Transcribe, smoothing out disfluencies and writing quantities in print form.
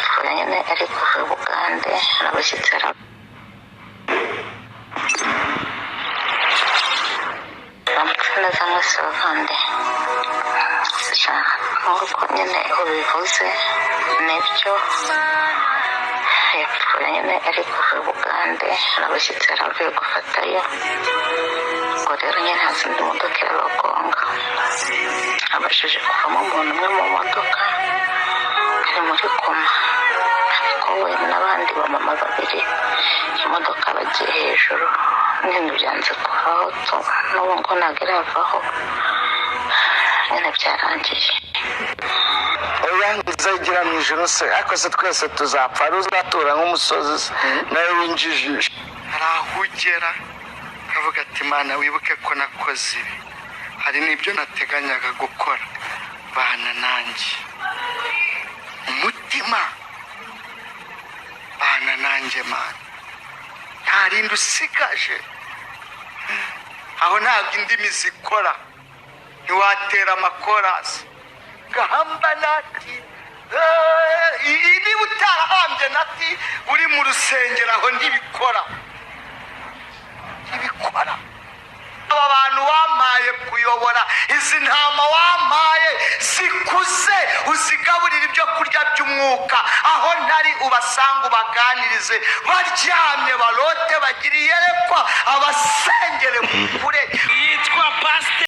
yapfuye nyine ari kuva i Bugande n'abashyitsi bamutse neza mwese bavande nk'uko nyine ubivuze nibyo yapfuye nyine ari kuva i Bugande n'abashyitsi yaravuye gufatayo ngo rero nyine haza indi modoka irabagonga abashije kuvamo umuntu umwe mu modoka ari muri koma ariko we n'abandi bamama babiri imodoka bagiye hejuru nyine byanze kuvaho n'ubu ngo ntabwo iravaho nyine byarangiye oya nzagira mu ijoro se ariko se twese tuzapfa ari uzatura nk'umusozi nawe winjijisha hari aho ugera kavuga ati Mana wibuke ko nakoze ibi hari n'ibyo nateganyaga gukora bana nanjye umutima bana nanjye Mana nta rindi usigaje aho ntabwo indimi zikora ntiwatera amakorasi gahamba nati niba utarahambye nati uri mu rusengero aho ntibikora aba bantu wampaye kuyobora izi ntama wampaye zikuze uzigaburira ibyo kurya by'umwuka aho ntari ubasanga ubaganirize baryamye barote bagiriye rekwa abasengere mu kure yitwa pastor